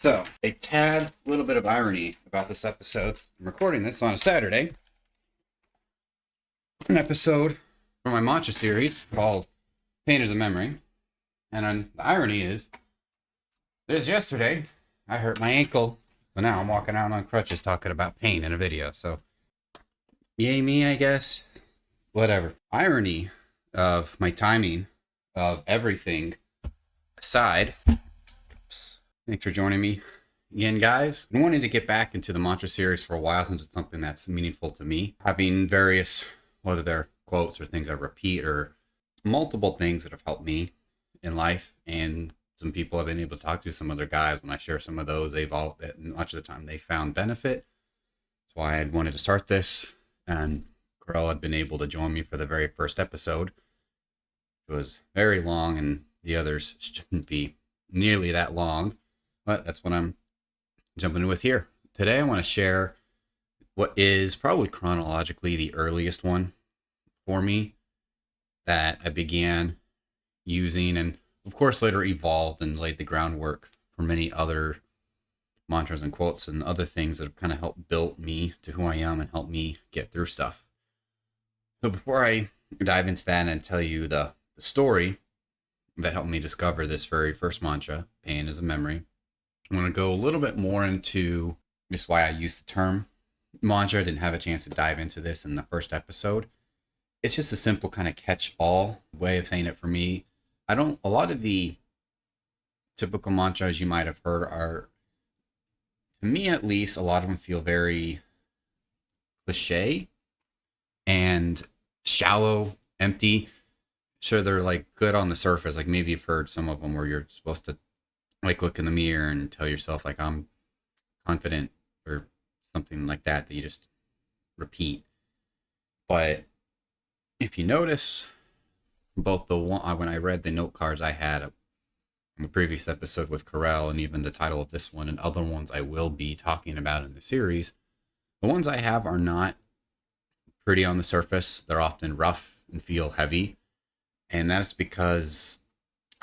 So, a tad little bit of irony about this episode. I'm recording this on a Saturday. An episode from my mantra series called Pain is a Memory. And the irony is yesterday, I hurt my ankle. So now I'm walking out on crutches talking about pain in a video. So, yay me, I guess. Whatever. Irony of my timing of everything aside. Thanks for joining me again, guys. I wanted to get back into the mantra series for a while since it's something that's meaningful to me. Having various, whether they're quotes or things I repeat or multiple things that have helped me in life. And some people I've been able to talk to, some other guys, when I share some of those, they've all, much of the time, they found benefit. That's why I wanted to start this. And Corell had been able to join me for the very first episode. It was very long, and the others shouldn't be nearly that long. But that's what I'm jumping in with here. Today I want to share what is probably chronologically the earliest one for me that I began using, and of course later evolved and laid the groundwork for many other mantras and quotes and other things that have kind of helped build me to who I am and helped me get through stuff. So before I dive into that and tell you the story that helped me discover this very first mantra, pain is a memory, I want to go a little bit more into just why I use the term mantra. I didn't have a chance to dive into this in the first episode. It's just a simple kind of catch-all way of saying it for me. A lot of the typical mantras you might have heard are, to me at least, a lot of them feel very cliche and shallow, empty. Sure, they're like good on the surface. Like maybe you've heard some of them where you're supposed to like look in the mirror and tell yourself like I'm confident or something like that you just repeat. But if you notice, both the one when I read the note cards I had in the previous episode with Corell and even the title of this one and other ones I will be talking about in the series, the ones I have are not pretty on the surface. They're often rough and feel heavy. And that's because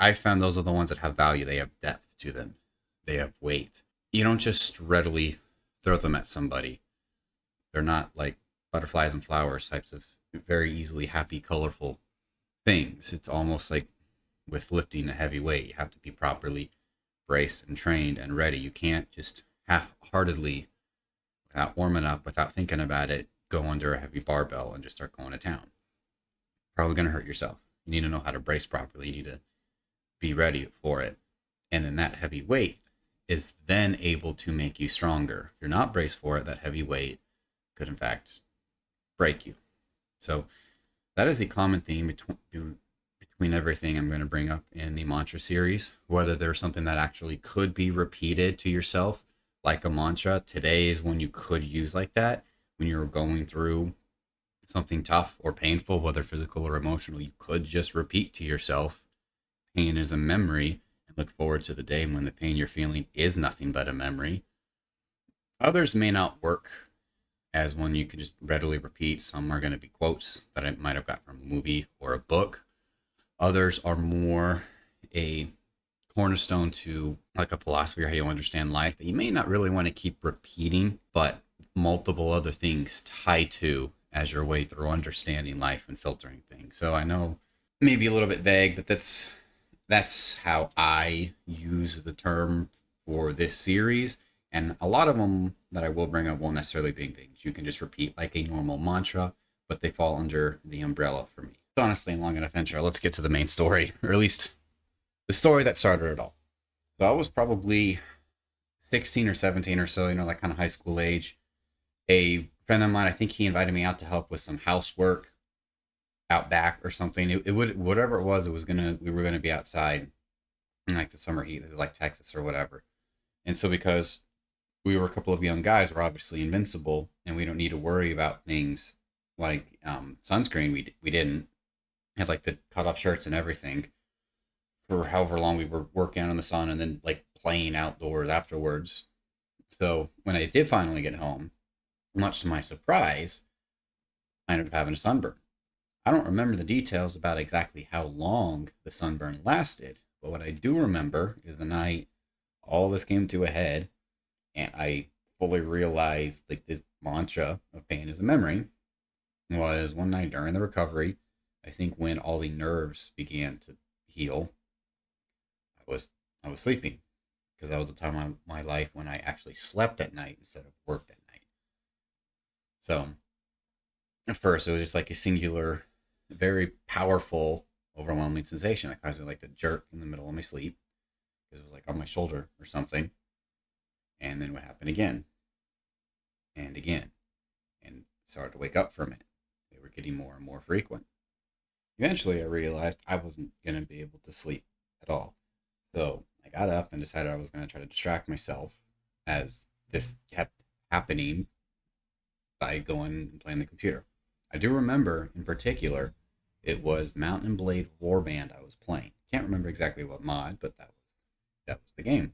I found those are the ones that have value. They have depth to them. They have weight. You don't just readily throw them at somebody. They're not like butterflies and flowers types of very easily happy, colorful things. It's almost like with lifting a heavy weight, you have to be properly braced and trained and ready. You can't just half-heartedly, without warming up, without thinking about it, go under a heavy barbell and just start going to town. Probably going to hurt yourself. You need to know how to brace properly. You need to be ready for it. And then that heavy weight is then able to make you stronger. If you're not braced for it, that heavy weight could in fact break you. So that is the common theme between everything I'm going to bring up in the mantra series. Whether there's something that actually could be repeated to yourself like a mantra, today is when you could use like that. When you're going through something tough or painful, whether physical or emotional, you could just repeat to yourself, pain is a memory, and look forward to the day when the pain you're feeling is nothing but a memory. Others may not work as one you can just readily repeat. Some are going to be quotes that I might have got from a movie or a book. Others are more a cornerstone to like a philosophy or how you understand life that you may not really want to keep repeating, but multiple other things tie to as your way through understanding life and filtering things. So I know maybe a little bit vague, but that's how I use the term for this series. And a lot of them that I will bring up won't necessarily be things you can just repeat like a normal mantra, but they fall under the umbrella for me. It's honestly a long enough intro. Let's get to the main story, or at least the story that started it all. So I was probably 16 or 17 or so, that kind of high school age. A friend of mine, I think he invited me out to help with some housework out back or something. It would, whatever it was we were gonna be outside in like the summer heat, like Texas or whatever. And so because we were a couple of young guys, we're obviously invincible and we don't need to worry about things like sunscreen. We didn't have like the cut off shirts and everything for however long we were working out in the sun and then like playing outdoors afterwards. So when I did finally get home, much to my surprise, I ended up having a sunburn. I don't remember the details about exactly how long the sunburn lasted, but what I do remember is the night all this came to a head, and I fully realized like this mantra of pain is a memory was one night during the recovery. I think when all the nerves began to heal, I was I was sleeping because that was the time of my life when I actually slept at night instead of worked at night. So at first, it was just like a singular, very powerful, overwhelming sensation that caused me like to jerk in the middle of my sleep because it was like on my shoulder or something. And then it would happen again and again, and started to wake up from it. They were getting more and more frequent. Eventually, I realized I wasn't going to be able to sleep at all. So I got up and decided I was going to try to distract myself as this kept happening by going and playing the computer. I do remember in particular, it was Mount and Blade Warband I was playing. Can't remember exactly what mod, but that was the game.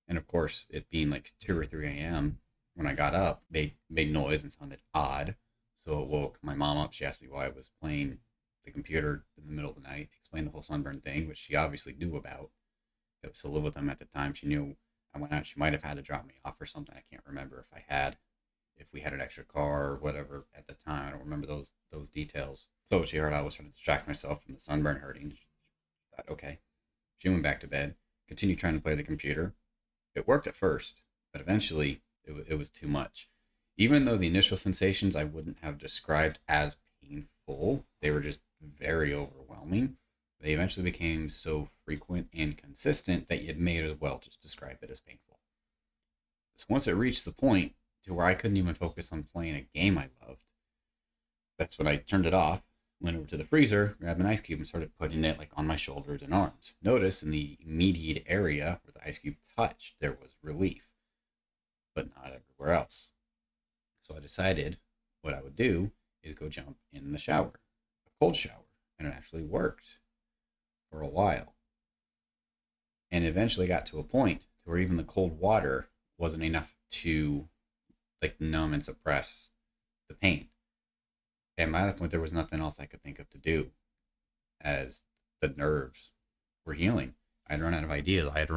And of course, it being like 2 or 3 a.m. when I got up, made noise and sounded odd. So it woke my mom up. She asked me why I was playing the computer in the middle of the night, explained the whole sunburn thing, which she obviously knew about. I still live with them at the time. She knew I went out. She might have had to drop me off or something. I can't remember if we had an extra car or whatever at the time. I don't remember those details. So she heard I was trying to distract myself from the sunburn hurting. She thought, okay. She went back to bed, continued trying to play the computer. It worked at first, but eventually it was too much. Even though the initial sensations I wouldn't have described as painful, they were just very overwhelming. They eventually became so frequent and consistent that you may as well just describe it as painful. So once it reached the point to where I couldn't even focus on playing a game I loved, that's when I turned it off, went over to the freezer, grabbed an ice cube, and started putting it like on my shoulders and arms. Notice in the immediate area where the ice cube touched, there was relief, but not everywhere else. So I decided what I would do is go jump in the shower, a cold shower, and it actually worked for a while. And eventually got to a point where even the cold water wasn't enough to like numb and suppress the pain. And by that point, there was nothing else I could think of to do as the nerves were healing. I'd run out of ideas. I had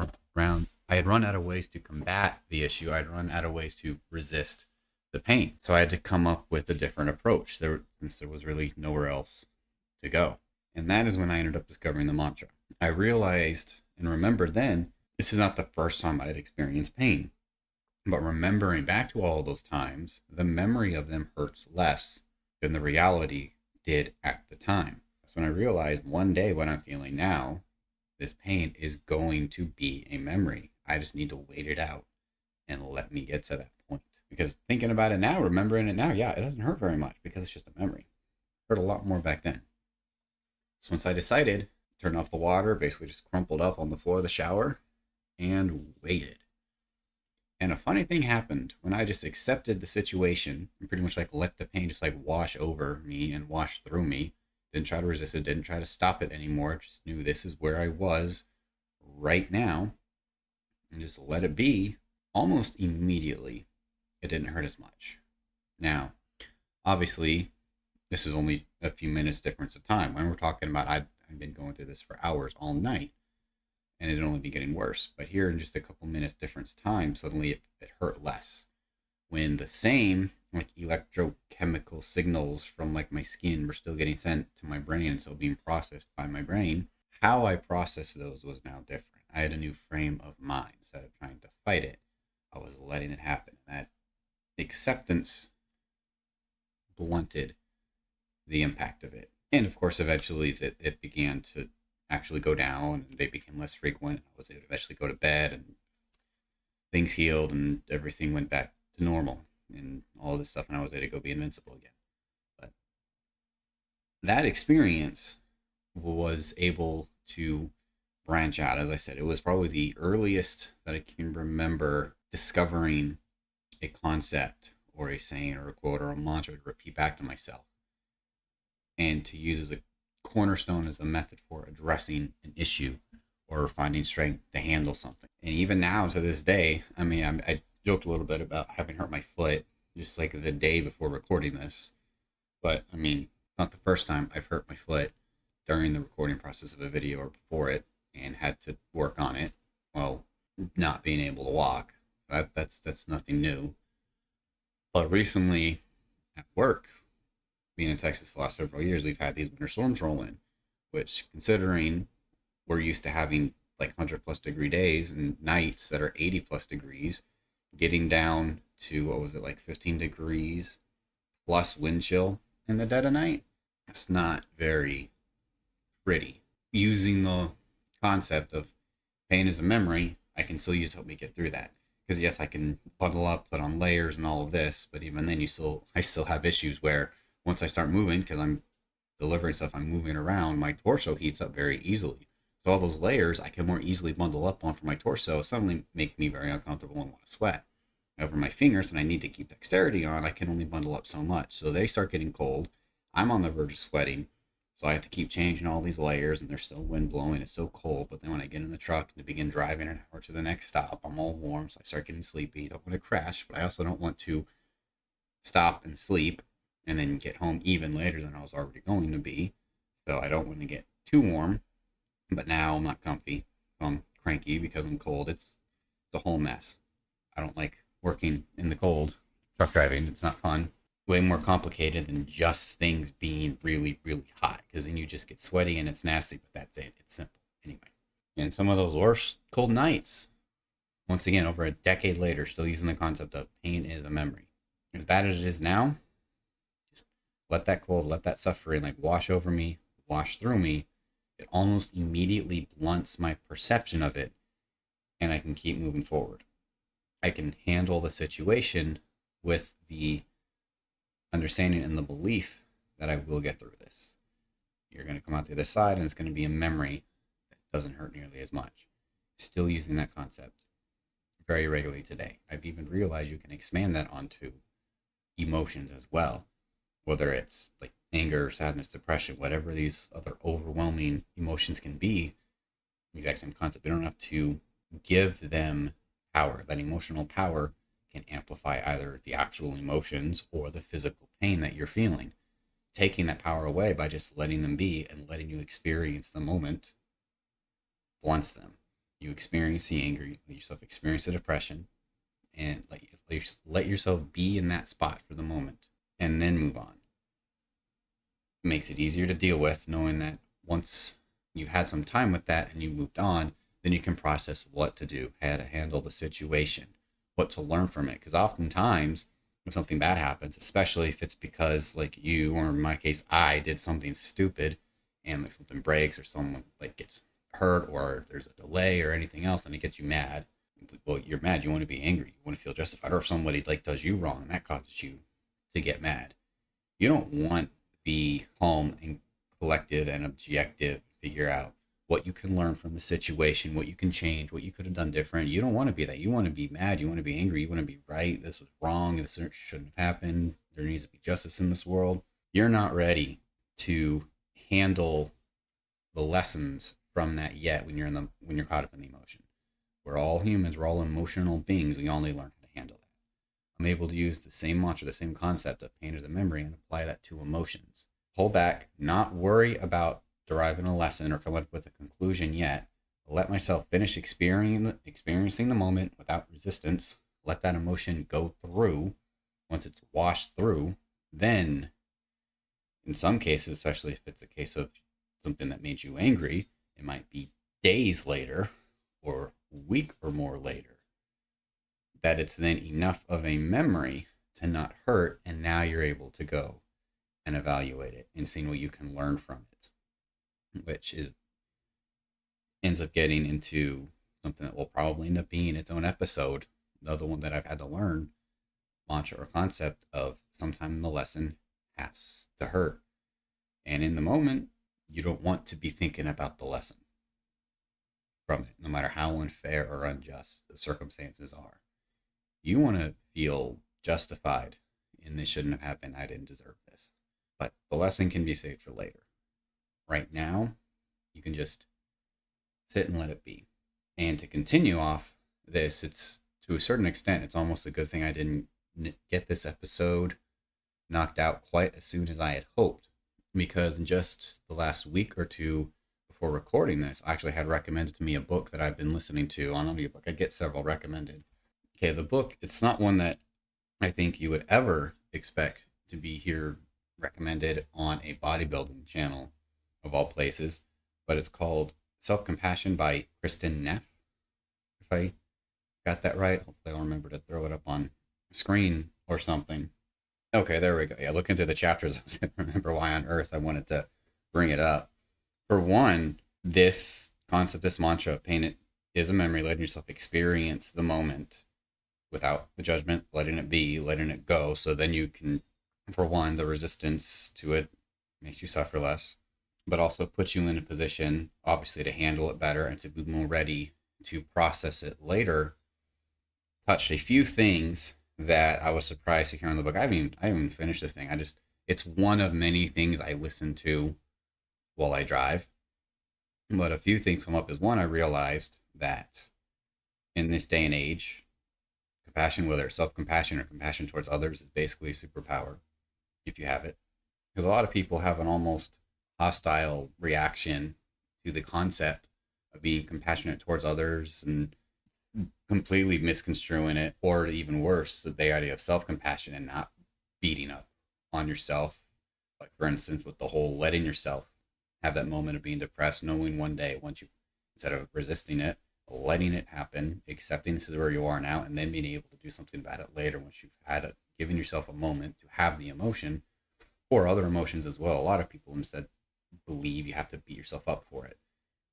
run out of ways to combat the issue. I'd run out of ways to resist the pain. So I had to come up with a different approach since there was really nowhere else to go. And that is when I ended up discovering the mantra. I realized and remembered then, this is not the first time I'd experienced pain. But remembering back to all those times, the memory of them hurts less than the reality did at the time. That's when I realized one day what I'm feeling now, this pain is going to be a memory. I just need to wait it out and let me get to that point. Because thinking about it now, remembering it now, yeah, it doesn't hurt very much because it's just a memory. It hurt a lot more back then. So once I decided, turn off the water, basically just crumpled up on the floor of the shower and waited. And a funny thing happened when I just accepted the situation and pretty much like let the pain just like wash over me and wash through me. Didn't try to resist it, didn't try to stop it anymore. Just knew this is where I was right now and just let it be. Almost immediately, it didn't hurt as much. Now, obviously, this is only a few minutes difference of time. When we're talking about, I've been going through this for hours all night, and it'd only be getting worse. But here in just a couple minutes difference time, suddenly it hurt less. When the same like electrochemical signals from like my skin were still getting sent to my brain and still being processed by my brain, how I processed those was now different. I had a new frame of mind. Instead of trying to fight it, I was letting it happen. That acceptance blunted the impact of it. And of course, eventually it began to actually go down and they became less frequent. I was able to eventually go to bed and things healed and everything went back to normal and all this stuff. And I was able to go be invincible again. But that experience was able to branch out. As I said, it was probably the earliest that I can remember discovering a concept or a saying or a quote or a mantra to repeat back to myself and to use as a cornerstone as a method for addressing an issue or finding strength to handle something. And even now to this day, I mean, I joked a little bit about having hurt my foot just like the day before recording this, but I mean, not the first time I've hurt my foot during the recording process of a video or before it and had to work on it. Well, not being able to walk. That's nothing new. But recently at work, being in Texas the last several years, we've had these winter storms roll in, which, considering we're used to having like 100 plus degree days and nights that are 80 plus degrees, getting down to what was it, like 15 degrees plus wind chill in the dead of night, it's not very pretty. Using the concept of pain as a memory, I can still use to help me get through that. Because yes, I can bundle up, put on layers and all of this, but even then, I still have issues where once I start moving, because I'm delivering stuff, I'm moving around, my torso heats up very easily. So all those layers I can more easily bundle up on for my torso suddenly make me very uncomfortable and want to sweat. Over my fingers, and I need to keep dexterity on, I can only bundle up so much. So they start getting cold. I'm on the verge of sweating. So I have to keep changing all these layers, and there's still wind blowing. It's still cold. But then when I get in the truck and to begin driving an hour to the next stop, I'm all warm. So I start getting sleepy. I don't want to crash, but I also don't want to stop and sleep and then get home even later than I was already going to be. So I don't want to get too warm. But now I'm not comfy. So I'm cranky because I'm cold. It's a whole mess. I don't like working in the cold, truck driving. It's not fun. Way more complicated than just things being really, really hot, because then you just get sweaty and it's nasty, but that's it. It's simple. Anyway. And some of those worst cold nights, once again, over a decade later, still using the concept of pain is a memory. As bad as it is now, just let that cold, let that suffering like wash over me, wash through me. It almost immediately blunts my perception of it, and I can keep moving forward. I can handle the situation with the understanding and the belief that I will get through this. You're going to come out the other side, and it's going to be a memory that doesn't hurt nearly as much. Still using that concept very regularly today. I've even realized you can expand that onto emotions as well, whether it's like anger, sadness, depression, whatever these other overwhelming emotions can be. Exact same concept. You don't have to give them power. That emotional power can amplify either the actual emotions or the physical pain that you're feeling. Taking that power away by just letting them be and letting you experience the moment blunts them. You experience the anger, you let yourself experience the depression, and let yourself be in that spot for the moment, and then move on. It makes it easier to deal with, knowing that once you've had some time with that and you moved on, then you can process what to do, how to handle the situation, what to learn from it. Because oftentimes, if something bad happens, especially if it's because like you, or in my case, I did something stupid, and like something breaks or someone like gets hurt or there's a delay or anything else, and it gets you mad. Well, you're mad. You want to be angry. You want to feel justified. Or if somebody like does you wrong, and that causes you to get mad. You don't want to be calm and collective and objective, figure out what you can learn from the situation, what you can change, what you could have done different. You don't want to be that. You want to be mad. You want to be angry. You want to be right. This was wrong. This shouldn't have happened. There needs to be justice in this world. You're not ready to handle the lessons from that yet when you're caught up in the emotion. We're all humans. We're all emotional beings. We only learn how to handle that. I'm able to use the same mantra, the same concept of pain as a memory, and apply that to emotions. Pull back, not worry about deriving a lesson or come up with a conclusion yet. Let myself finish experiencing the moment without resistance. Let that emotion go through. Once it's washed through, then in some cases, especially if it's a case of something that made you angry, it might be days later or a week or more later that it's then enough of a memory to not hurt, and now you're able to go and evaluate it and see what you can learn from it, which ends up getting into something that will probably end up being its own episode. The other one that I've had to learn, mantra or concept of sometimes the lesson has to hurt. And in the moment, you don't want to be thinking about the lesson from it, no matter how unfair or unjust the circumstances are. You want to feel justified in this shouldn't have happened. I didn't deserve this. But the lesson can be saved for later. Right now, you can just sit and let it be. And to continue off this, it's to a certain extent, it's almost a good thing I didn't get this episode knocked out quite as soon as I had hoped. Because in just the last week or two before recording this, I actually had recommended to me a book that I've been listening to on audiobook. I get several recommended. Okay, the book, it's not one that I think you would ever expect to be here recommended on a bodybuilding channel of all places, but it's called Self Compassion by Kristin Neff. If I got that right, hopefully I'll remember to throw it up on screen or something. Okay, there we go. Yeah, look into the chapters. I was going to remember why on earth I wanted to bring it up. For one, this concept, this mantra, pain it is a memory, letting yourself experience the moment without the judgment, letting it be, letting it go. So then you can, for one, the resistance to it makes you suffer less, but also puts you in a position, obviously, to handle it better and to be more ready to process it later. Touched a few things that I was surprised to hear in the book. I haven't even finished the thing. It's one of many things I listen to while I drive. But a few things come up is one, I realized that in this day and age, compassion, whether it's self-compassion or compassion towards others, is basically a superpower if you have it. Because a lot of people have an almost hostile reaction to the concept of being compassionate towards others and completely misconstruing it, or even worse, the idea of self-compassion and not beating up on yourself. Like, for instance, with the whole letting yourself have that moment of being depressed, knowing one day, once you, instead of resisting it, letting it happen, accepting this is where you are now, and then being able to do something about it later once you've had it, giving yourself a moment to have the emotion or other emotions as well. A lot of people instead believe you have to beat yourself up for it,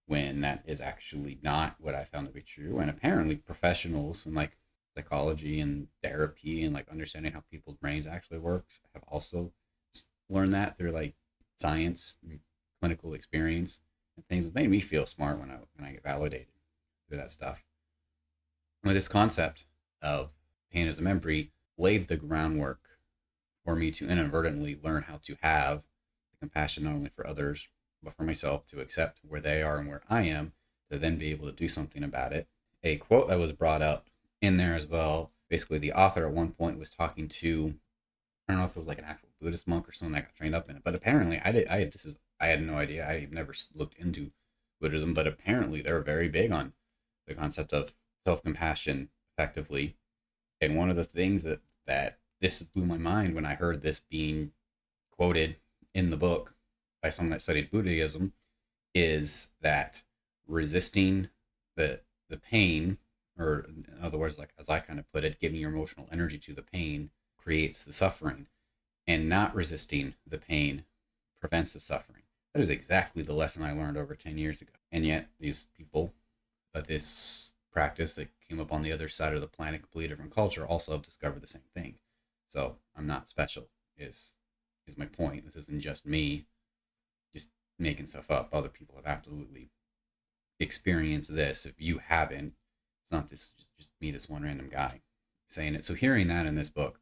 when that is actually not what I found to be true. And apparently professionals in like psychology and therapy and like understanding how people's brains actually work have also learned that through like science and clinical experience and things. It made me feel smart when I get validated through that stuff. With this concept of pain as a memory laid the groundwork for me to inadvertently learn how to have the compassion not only for others but for myself, to accept where they are and where I am, to then be able to do something about it. A quote that was brought up in there as well. Basically, the author at one point was talking to, I don't know if it was like an actual Buddhist monk or someone that got trained up in it, but apparently I had no idea. I never looked into Buddhism, but apparently they're very big on the concept of self-compassion effectively. And one of the things that this blew my mind when I heard this being quoted in the book by someone that studied Buddhism is that resisting the pain, or in other words, like as I kind of put it, giving your emotional energy to the pain creates the suffering, and not resisting the pain prevents the suffering. That is exactly the lesson I learned over 10 years ago. And yet these people, this practice that came up on the other side of the planet, completely different culture, also have discovered the same thing. So I'm not special is my point. This isn't just me just making stuff up. Other people have absolutely experienced this. If you haven't, it's not just me, this one random guy saying it. So hearing that in this book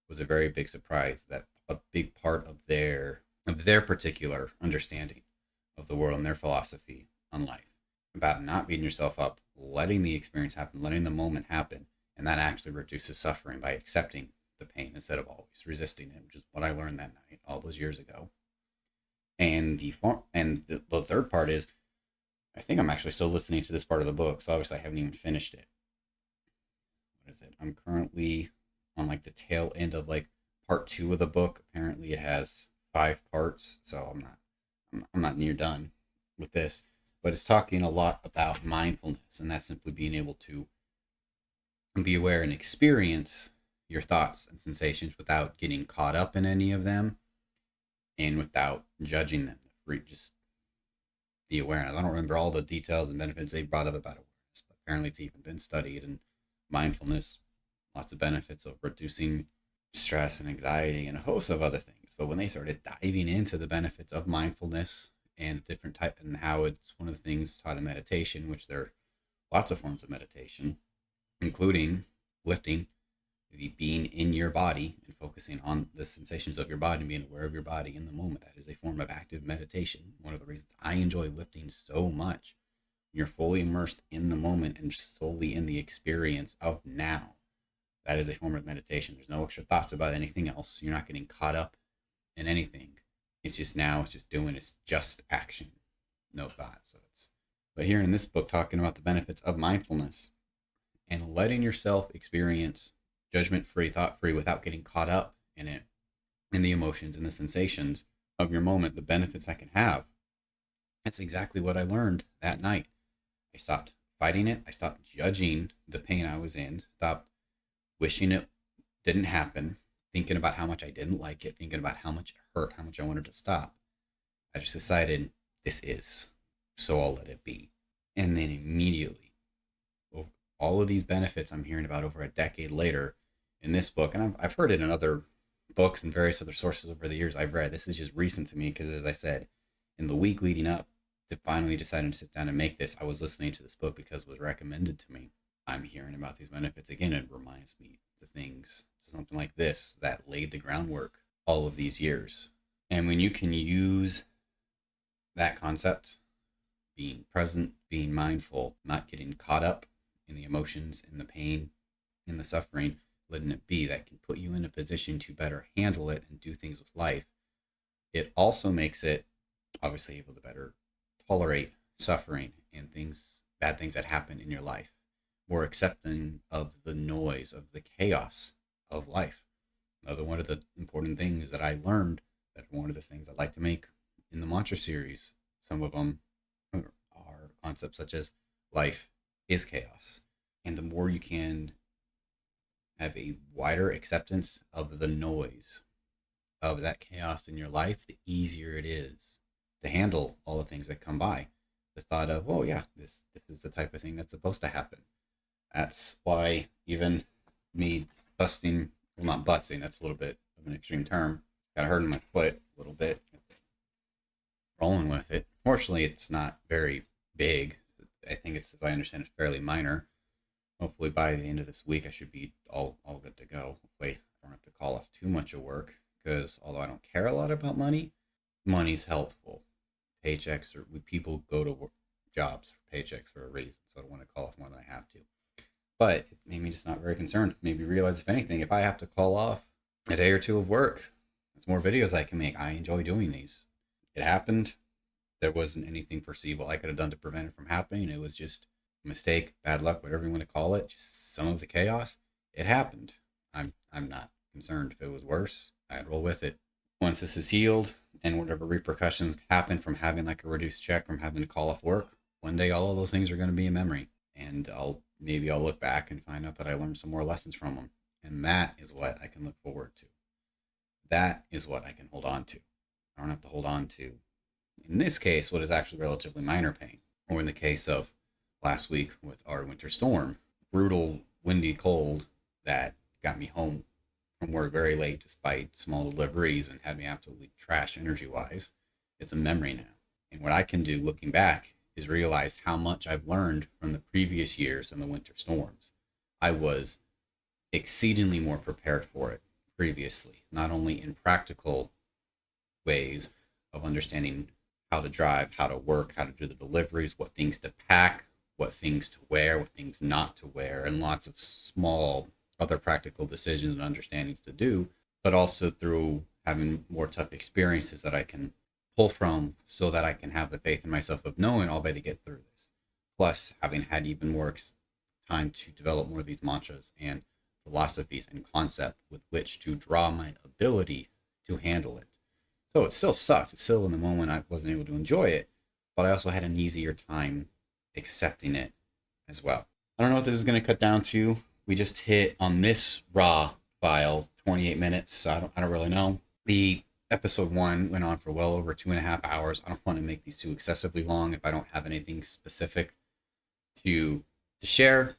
was a very big surprise, that a big part of their particular understanding of the world and their philosophy on life, about not beating yourself up, letting the experience happen, letting the moment happen, and that actually reduces suffering by accepting the pain instead of always resisting it, which is what I learned that night all those years ago. And the third part is, I think I'm actually still listening to this part of the book, so obviously I haven't even finished it. What is it? I'm currently on like the tail end of like part 2 of the book. Apparently it has 5 parts, so I'm not near done with this. But it's talking a lot about mindfulness, and that's simply being able to be aware and experience your thoughts and sensations without getting caught up in any of them, and without judging them. Just the awareness. I don't remember all the details and benefits they brought up about awareness, but apparently it's even been studied. And mindfulness, lots of benefits of reducing stress and anxiety and a host of other things. But when they started diving into the benefits of mindfulness and different type, and how it's one of the things taught in meditation, which there are lots of forms of meditation, including lifting, the being in your body and focusing on the sensations of your body and being aware of your body in the moment. That is a form of active meditation. One of the reasons I enjoy lifting so much. You're fully immersed in the moment and solely in the experience of now. That is a form of meditation. There's no extra thoughts about anything else. You're not getting caught up in anything. It's just now, it's just doing, it's just action. no thought. But here in this book, talking about the benefits of mindfulness and letting yourself experience judgment free, thought free, without getting caught up in it, in the emotions and the sensations of your moment, the benefits I can have. That's exactly what I learned that night. I stopped fighting it. I stopped judging the pain I was in, stopped wishing it didn't happen, thinking about how much I didn't like it, thinking about how much it hurt, how much I wanted to stop. I just decided this is, so I'll let it be. And then immediately, all of these benefits I'm hearing about over a decade later in this book, and I've heard it in other books and various other sources over the years I've read. This is just recent to me because, as I said, in the week leading up to finally deciding to sit down and make this, I was listening to this book because it was recommended to me. I'm hearing about these benefits again. It reminds me to things, to something like this that laid the groundwork all of these years. And when you can use that concept, being present, being mindful, not getting caught up in the emotions, in the pain, in the suffering, letting it be, that can put you in a position to better handle it and do things with life. It also makes it obviously able to better tolerate suffering and things, bad things that happen in your life, more accepting of the noise, of the chaos of life. Another one of the important things that I learned, that one of the things I like to make in the mantra series, some of them are concepts such as life is chaos. And the more you can have a wider acceptance of the noise of that chaos in your life, the easier it is to handle all the things that come by. The thought of, oh yeah, this is the type of thing that's supposed to happen. That's why even me busting, well, not busting, that's a little bit of an extreme term, got hurt in my foot a little bit, rolling with it. Fortunately, it's not very big. I think it's, as I understand, it's fairly minor. Hopefully by the end of this week, I should be all good to go. Hopefully I don't have to call off too much of work, because although I don't care a lot about money, money's helpful. Paychecks, or people go to work, jobs for paychecks for a reason, so I don't want to call off more than I have to. But it made me just not very concerned. Maybe realize, if anything, if I have to call off a day or two of work, there's more videos I can make. I enjoy doing these. It happened. There wasn't anything foreseeable I could have done to prevent it from happening. It was just a mistake, bad luck, whatever you want to call it, just some of the chaos. It happened. I'm not concerned. If it was worse, I'd roll with it. Once this is healed, and whatever repercussions happen from having like a reduced check, from having to call off work, one day all of those things are going to be a memory, and I'll look back and find out that I learned some more lessons from them, and that is what I can look forward to. That is what I can hold on to. I don't have to hold on to, in this case, what is actually relatively minor pain, or in the case of last week with our winter storm, brutal, windy, cold that got me home from work very late despite small deliveries and had me absolutely trash energy-wise. It's a memory now. And what I can do looking back is realize how much I've learned from the previous years and the winter storms. I was exceedingly more prepared for it previously, not only in practical ways of understanding how to drive, how to work, how to do the deliveries, what things to pack, what things to wear, what things not to wear, and lots of small other practical decisions and understandings to do, but also through having more tough experiences that I can pull from, so that I can have the faith in myself of knowing I'll be able to get through this. Plus, having had even more time to develop more of these mantras and philosophies and concept with which to draw my ability to handle it. So it still sucked. It's still, in the moment, I wasn't able to enjoy it, but I also had an easier time accepting it as well. I don't know what this is going to cut down to. We just hit on this raw file 28 minutes. So I don't really know. The episode 1 went on for well over 2.5 hours. I don't want to make these too excessively long if I don't have anything specific to share.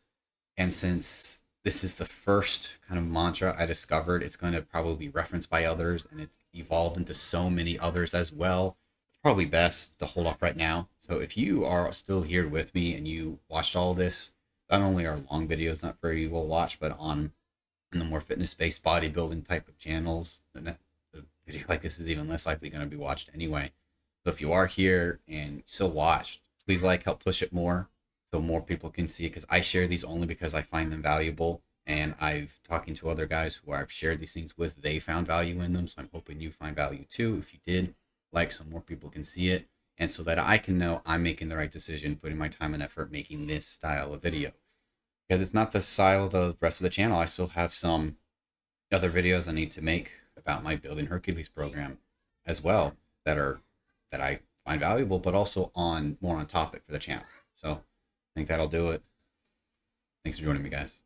And since this is the first kind of mantra I discovered, it's going to probably be referenced by others, and it's evolved into so many others as well. It's probably best to hold off right now. So if you are still here with me and you watched all this, not only are long videos not very well watched, but in the more fitness-based bodybuilding type of channels, a video like this is even less likely going to be watched anyway. So if you are here and still watched, please help push it more so more people can see it, because I share these only because I find them valuable, and I've talking to other guys who I've shared these things with, they found value in them, so I'm hoping you find value too. If you did, so more people can see it. and so that I can know I'm making the right decision, putting my time and effort making this style of video. Because it's not the style of the rest of the channel. I still have some other videos I need to make about my Building Hercules program as well that I find valuable, but also more on topic for the channel. So I think that'll do it. Thanks for joining me, guys.